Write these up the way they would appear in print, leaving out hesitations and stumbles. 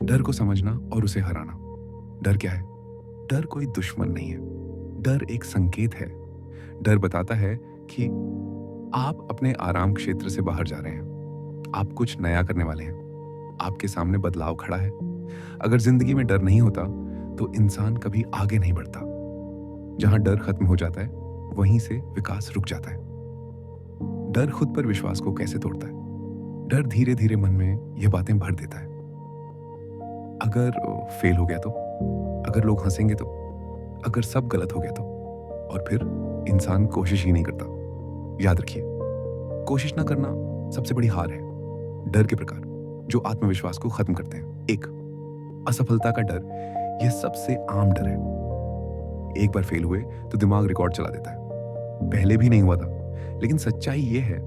डर को समझना और उसे हराना। डर क्या है? डर कोई दुश्मन नहीं है। डर एक संकेत है। डर बताता है कि आप अपने आराम क्षेत्र से बाहर जा रहे हैं। आप कुछ नया करने वाले हैं। आपके सामने बदलाव खड़ा है। अगर जिंदगी में डर नहीं होता तो इंसान कभी आगे नहीं बढ़ता। जहां डर खत्म हो जाता है वहीं से विकास रुक जाता है। डर खुद पर विश्वास को कैसे तोड़ता है? डर धीरे धीरे मन में ये बातें भर देता है। अगर फेल हो गया तो, अगर लोग हंसेंगे तो, अगर सब गलत हो गया तो, और फिर इंसान कोशिश ही नहीं करता। याद रखिए, कोशिश ना करना सबसे बड़ी हार है। डर के प्रकार जो आत्मविश्वास को खत्म करते हैं। एक, असफलता का डर। यह सबसे आम डर है। एक बार फेल हुए तो दिमाग रिकॉर्ड चला देता है, पहले भी नहीं हुआ था। लेकिन सच्चाई यह है,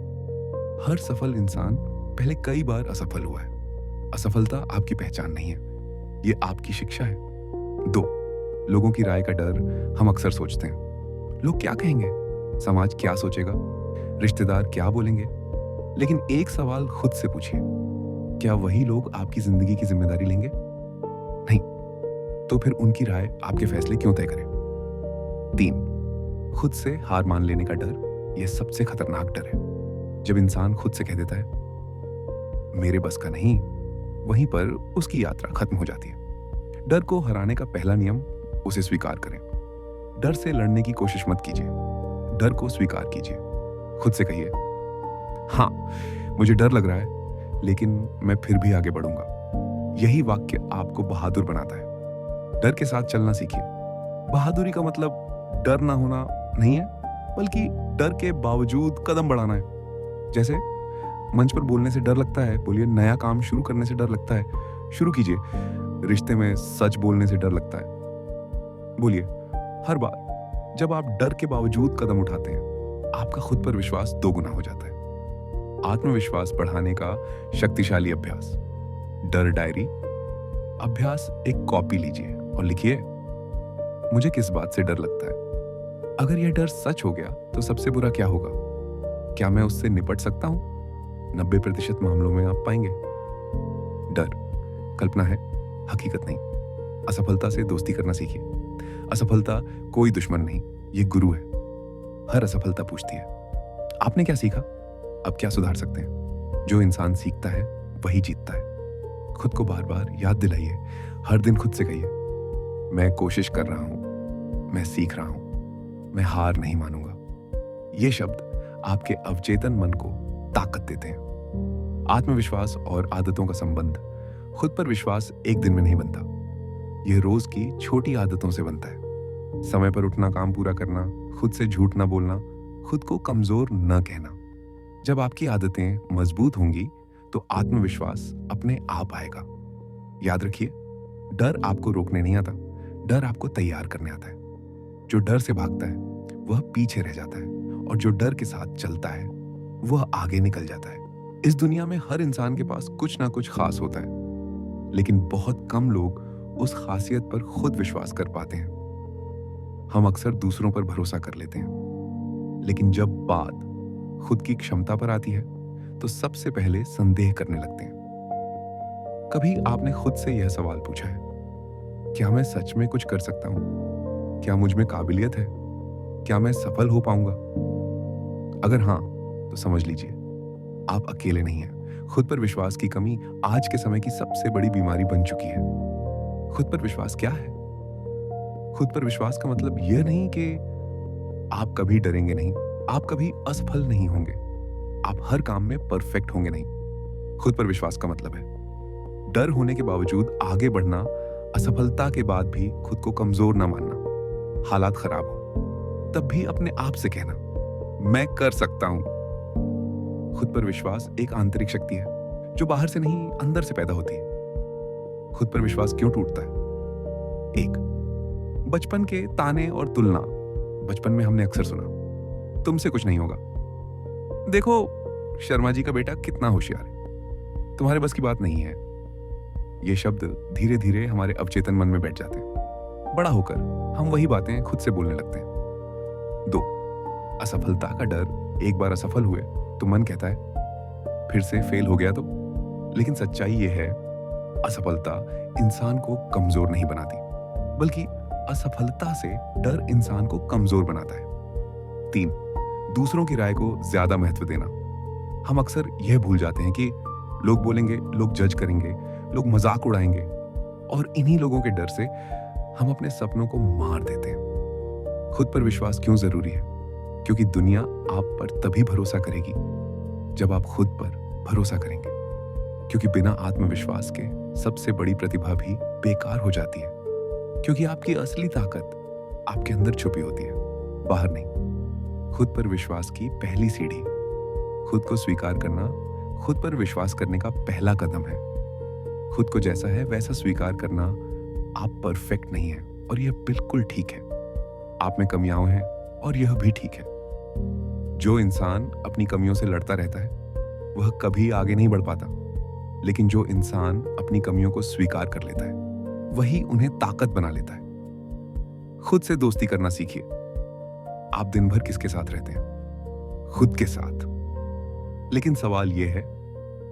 हर सफल इंसान पहले कई बार असफल हुआ है। असफलता आपकी पहचान नहीं है, यह आपकी शिक्षा है। दो, लोगों की राय का डर। हम अक्सर सोचते हैं, लोग क्या कहेंगे, समाज क्या सोचेगा, रिश्तेदार क्या बोलेंगे। लेकिन एक सवाल खुद से पूछिए, क्या वही लोग आपकी जिंदगी की जिम्मेदारी लेंगे? नहीं। तो फिर उनकी राय आपके फैसले क्यों तय करें? तीन, खुद से हार मान लेने का डर। यह सबसे खतरनाक डर है। जब इंसान खुद से कह देता है मेरे बस का नहीं, वहीं पर उसकी यात्रा खत्म हो जाती है। डर को हराने का पहला नियम, उसे स्वीकार करें। डर से लड़ने की कोशिश मत कीजिए, डर को स्वीकार कीजिए। खुद से कहिए, हाँ मुझे डर लग रहा है, लेकिन मैं फिर भी आगे बढ़ूंगा। यही वाक्य आपको बहादुर बनाता है। डर के साथ चलना सीखिए। बहादुरी का मतलब डर ना होना नहीं है, बल्कि डर के बावजूद कदम बढ़ाना है। जैसे मंच पर बोलने से डर लगता है, बोलिए। नया काम शुरू करने से डर लगता है, शुरू कीजिए। रिश्ते में सच बोलने से डर लगता है, बोलिए। हर बार जब आप डर के बावजूद कदम उठाते हैं, आपका खुद पर विश्वास दोगुना हो जाता है। आत्मविश्वास बढ़ाने का शक्तिशाली अभ्यास, डर डायरी। अभ्यास, एक कॉपी लीजिए और लिखिए, मुझे किस बात से डर लगता है। अगर यह डर सच हो गया तो सबसे बुरा क्या होगा? क्या मैं उससे निपट सकता हूं? 90% मामलों में आप पाएंगे डर कल्पना है, हकीकत नहीं। असफलता से दोस्ती करना सीखिए। असफलता कोई दुश्मन नहीं, ये गुरु है। हर असफलता पूछती है, आपने क्या सीखा? अब क्या सुधार सकते हैं? जो इंसान सीखता है वही जीतता है। खुद को बार बार याद दिलाइए। हर दिन खुद से कहिए, मैं कोशिश कर रहा हूं, मैं सीख रहा हूं, मैं हार नहीं मानूंगा। ये शब्द आपके अवचेतन मन को ताकत देते हैं। आत्मविश्वास और आदतों का संबंध। खुद पर विश्वास एक दिन में नहीं बनता, यह रोज की छोटी आदतों से बनता है। समय पर उठना, काम पूरा करना, खुद से झूठ ना बोलना, खुद को कमजोर न कहना। जब आपकी आदतें मजबूत होंगी तो आत्मविश्वास अपने आप आएगा। याद रखिए, डर आपको रोकने नहीं आता, डर आपको तैयार करने आता है। जो डर से भागता है वह पीछे रह जाता है, और जो डर के साथ चलता है वह आगे निकल जाता है। इस दुनिया में हर इंसान के पास कुछ ना कुछ खास होता है, लेकिन बहुत कम लोग उस खासियत पर खुद विश्वास कर पाते हैं। हम अक्सर दूसरों पर भरोसा कर लेते हैं, लेकिन जब बात खुद की क्षमता पर आती है तो सबसे पहले संदेह करने लगते हैं। कभी आपने खुद से यह सवाल पूछा है, क्या मैं सच में कुछ कर सकता हूं? क्या मुझ में काबिलियत है? क्या मैं सफल हो पाऊंगा? अगर हाँ, तो समझ लीजिए आप अकेले नहीं हैं। खुद पर विश्वास की कमी आज के समय की सबसे बड़ी बीमारी बन चुकी है। खुद पर विश्वास क्या है? खुद पर विश्वास का मतलब यह नहीं कि आप कभी डरेंगे नहीं, आप कभी असफल नहीं होंगे, आप हर काम में परफेक्ट होंगे नहीं। खुद पर विश्वास का मतलब है डर होने के बावजूद आगे बढ़ना, असफलता के बाद भी खुद को कमजोर ना मानना। हालात खराब हो तब भी अपने आप से कहना, मैं कर सकता हूं। खुद पर विश्वास एक आंतरिक शक्ति है जो बाहर से नहीं, अंदर से पैदा होती है। खुद पर विश्वास क्यों टूटता है? एक, बचपन के ताने और तुलना। बचपन में हमने अक्सर सुना, तुमसे कुछ नहीं होगा, देखो शर्मा जी का बेटा कितना होशियार है, तुम्हारे बस की बात नहीं है। ये शब्द धीरे धीरे हमारे अवचेतन मन में बैठ जाते हैं। बड़ा होकर हम वही बातें खुद से बोलने लगते हैं। दो, असफलता का डर। एक बार असफल हुए तो मन कहता है फिर से फेल हो गया तो। लेकिन सच्चाई ये है, असफलता इंसान को कमजोर नहीं बनाती, बल्कि असफलता से डर इंसान को कमजोर बनाता है। 3, दूसरों की राय को ज्यादा महत्व देना। हम अक्सर यह भूल जाते हैं कि लोग बोलेंगे, लोग जज करेंगे, लोग मजाक उड़ाएंगे, और इन्हीं लोगों के डर से हम अपने सपनों को मार देते हैं। खुद पर विश्वास क्यों जरूरी है? क्योंकि दुनिया आप पर तभी भरोसा करेगी जब आप खुद पर भरोसा करेंगे। क्योंकि बिना आत्मविश्वास के सबसे बड़ी प्रतिभा भी बेकार हो जाती है। क्योंकि आपकी असली ताकत आपके अंदर छुपी होती है, बाहर नहीं। खुद पर विश्वास की पहली सीढ़ी, खुद को स्वीकार करना, खुद पर विश्वास करने का पहला कदम है। खुद को जैसा है वैसा स्वीकार करना। आप परफेक्ट नहीं है और यह बिल्कुल ठीक है। आप में कमियां हैं और यह भी ठीक है। जो इंसान अपनी कमियों से लड़ता रहता है वह कभी आगे नहीं बढ़ पाता, लेकिन जो इंसान अपनी कमियों को स्वीकार कर लेता है वही उन्हें ताकत बना लेता है। खुद से दोस्ती करना सीखिए। आप दिन भर किसके साथ रहते हैं? खुद के साथ। लेकिन सवाल यह है,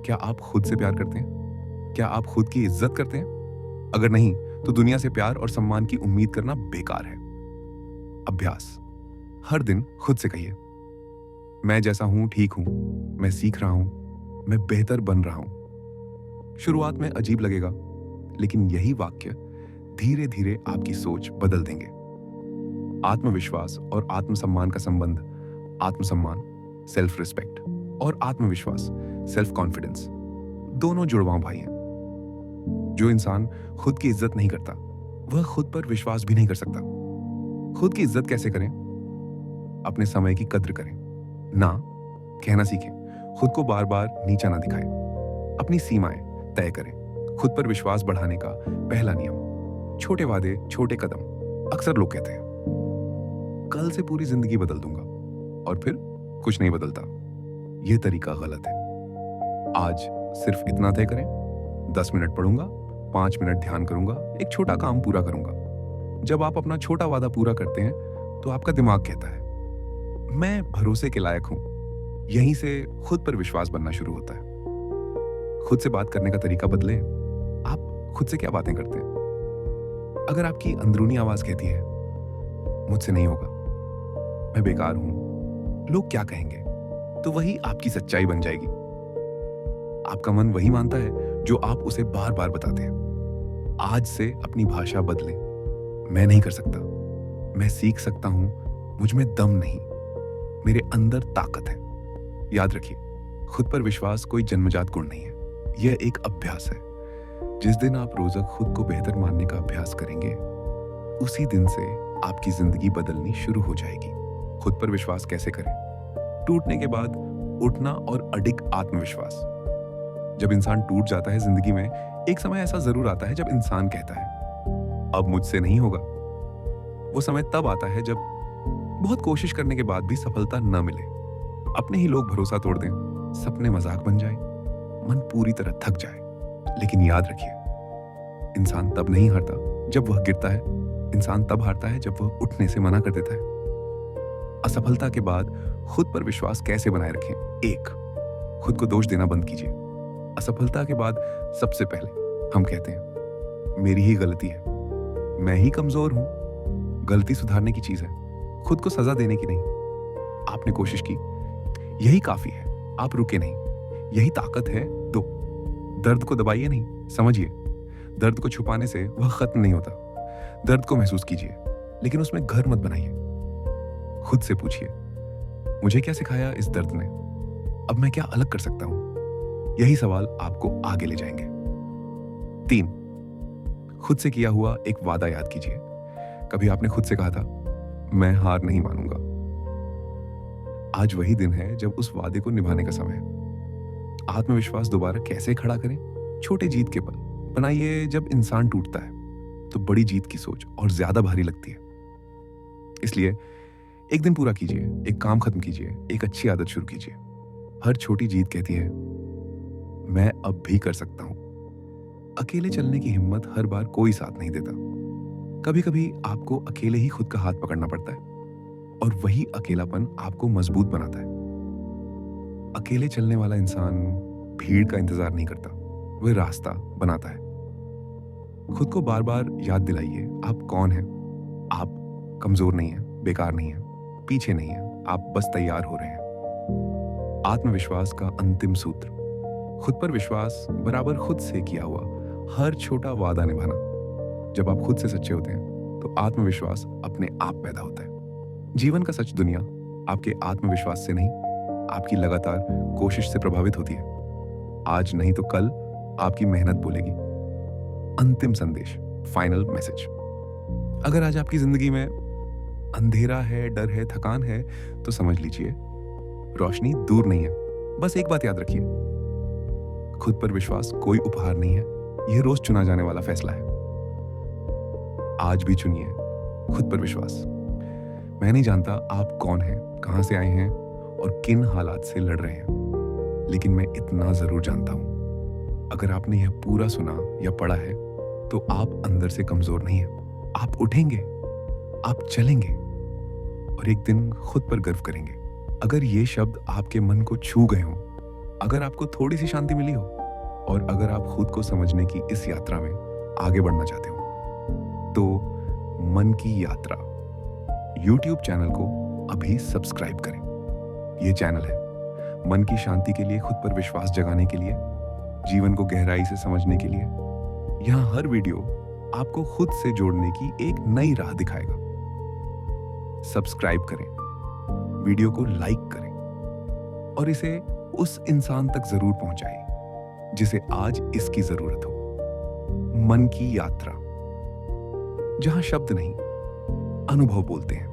क्या आप खुद से प्यार करते हैं? क्या आप खुद की इज्जत करते हैं? अगर नहीं, तो दुनिया से प्यार और सम्मान की उम्मीद करना बेकार है। अभ्यास। हर दिन खुद से कहिए, मैं जैसा हूं ठीक हूं, मैं सीख रहा हूं, मैं बेहतर बन रहा हूं। शुरुआत में अजीब लगेगा, लेकिन यही वाक्य धीरे धीरे आपकी सोच बदल देंगे। आत्मविश्वास और आत्मसम्मान का संबंध, आत्मसम्मान सेल्फ रिस्पेक्ट और आत्मविश्वास सेल्फ कॉन्फिडेंस, दोनों जुड़वां भाई हैं। जो इंसान खुद की इज्जत नहीं करता वह खुद पर विश्वास भी नहीं कर सकता। खुद की इज्जत कैसे करें? अपने समय की कद्र करें, ना कहना सीखें। खुद को बार बार नीचा ना दिखाएं। अपनी सीमाएं तय करें। खुद पर विश्वास बढ़ाने का पहला नियम, छोटे वादे छोटे कदम। अक्सर लोग कहते हैं कल से पूरी जिंदगी बदल दूंगा, और फिर कुछ नहीं बदलता। यह तरीका गलत है। आज सिर्फ इतना तय करें, 10 मिनट पढ़ूंगा, 5 मिनट ध्यान करूंगा, एक छोटा काम पूरा करूंगा। जब आप अपना छोटा वादा पूरा करते हैं तो आपका दिमाग कहता है मैं भरोसे के लायक हूं। यहीं से खुद पर विश्वास बनना शुरू होता है। खुद से बात करने का तरीका बदले। आप खुद से क्या बातें करते हैं? अगर आपकी अंदरूनी आवाज कहती है मुझसे नहीं होगा, मैं बेकार हूं, लोग क्या कहेंगे, तो वही आपकी सच्चाई बन जाएगी। आपका मन वही मानता है जो आप उसे बार बार बताते हैं। आज से अपनी भाषा बदलें। मैं नहीं कर सकता, मैं सीख सकता हूं, मुझ में दम नहीं, मेरे अंदर ताकत है। याद रखिए, खुद पर विश्वास कोई जन्मजात गुण नहीं है, यह एक अभ्यास है। जिस दिन आप रोजा खुद को बेहतर मानने का अभ्यास करेंगे, उसी दिन से आपकी जिंदगी बदलनी शुरू हो जाएगी। खुद पर विश्वास कैसे करें? टूटने के बाद उठना और अडिग आत्मविश्वास। जब इंसान टूट जाता है जिंदगी में, एक समय ऐसा जरूर आता है जब इंसान कहता है अब मुझसे नहीं होगा। वो समय तब आता है जब बहुत कोशिश करने के बाद भी सफलता न मिले, अपने ही लोग भरोसा तोड़ दें, सपने मजाक बन जाए, मन पूरी तरह थक जाए। लेकिन याद रखिए, इंसान तब नहीं हारता जब वह गिरता है, इंसान तब हारता है जब वह उठने से मना कर देता है। असफलता के बाद खुद पर विश्वास कैसे बनाए रखें? 1, खुद को दोष देना बंद कीजिए। असफलता के बाद सबसे पहले हम कहते हैं मेरी ही गलती है, मैं ही कमजोर हूं। गलती सुधारने की चीज है, खुद को सजा देने की नहीं। आपने कोशिश की, यही काफी है। आप रुके नहीं, यही ताकत है। 2, दर्द को दबाइए नहीं, समझिए। दर्द को छुपाने से वह खत्म नहीं होता। दर्द को महसूस कीजिए, लेकिन उसमें घर मत बनाइए। खुद से पूछिए मुझे क्या सिखाया इस दर्द ने? अब मैं क्या अलग कर सकता हूं? यही सवाल आपको आगे ले जाएंगे। 3, खुद से किया हुआ एक वादा याद कीजिए। कभी आपने खुद से कहा था मैं हार नहीं मानूंगा। आज वही दिन है जब उस वादे को निभाने का समय है। आत्मविश्वास दोबारा कैसे खड़ा करें? छोटे जीत के पल बनाइए। जब इंसान टूटता है तो बड़ी जीत की सोच और ज्यादा भारी लगती है। इसलिए एक दिन पूरा कीजिए, एक काम खत्म कीजिए, एक अच्छी आदत शुरू कीजिए। हर छोटी जीत कहती है मैं अब भी कर सकता हूं। अकेले चलने की हिम्मत हर बार कोई साथ नहीं देता। कभी कभी आपको अकेले ही खुद का हाथ पकड़ना पड़ता है, और वही अकेलापन आपको मजबूत बनाता है। अकेले चलने वाला इंसान भीड़ का इंतजार नहीं करता, वह रास्ता बनाता है। खुद को बार बार याद दिलाइए आप कौन हैं। आप कमजोर नहीं हैं, बेकार नहीं हैं, पीछे नहीं हैं, आप बस तैयार हो रहे हैं। आत्मविश्वास का अंतिम सूत्र, खुद पर विश्वास बराबर खुद से किया हुआ हर छोटा वादा निभाना। जब आप खुद से सच्चे होते हैं तो आत्मविश्वास अपने आप पैदा होता है। जीवन का सच दुनिया आपके आत्मविश्वास से नहीं, आपकी लगातार कोशिश से प्रभावित होती है। आज नहीं तो कल आपकी मेहनत बोलेगी। अंतिम संदेश, फाइनल मैसेज। अगर आज आपकी जिंदगी में अंधेरा है, डर है, थकान है, तो समझ लीजिए रोशनी दूर नहीं है। बस एक बात याद रखिए, खुद पर विश्वास कोई उपहार नहीं है, यह रोज चुना जाने वाला फैसला है। आज भी चुनिए खुद पर विश्वास। मैं नहीं जानता आप कौन हैं, कहां से आए हैं और किन हालात से लड़ रहे हैं, लेकिन मैं इतना जरूर जानता हूं, अगर आपने यह पूरा सुना या पढ़ा है तो आप अंदर से कमजोर नहीं हैं। आप उठेंगे, आप चलेंगे और एक दिन खुद पर गर्व करेंगे। अगर ये शब्द आपके मन को छू गए हों, अगर आपको थोड़ी सी शांति मिली हो और अगर आप खुद को समझने की इस यात्रा में आगे बढ़ना चाहते हो, तो मन की यात्रा YouTube चैनल को अभी सब्सक्राइब करें। ये चैनल है मन की शांति के लिए, खुद पर विश्वास जगाने के लिए, जीवन को गहराई से समझने के लिए। यहाँ हर वीडियो आपको खुद से जोड़ने की एक नई राह दिखाएगा। सब्सक्राइब करें, वीडियो को लाइक करें और इसे उस इंसान तक जरूर पहुंचाएं जिसे आज इसकी जरूरत हो। मन की यात्रा, जहां शब्द नहीं, अनुभव बोलते हैं।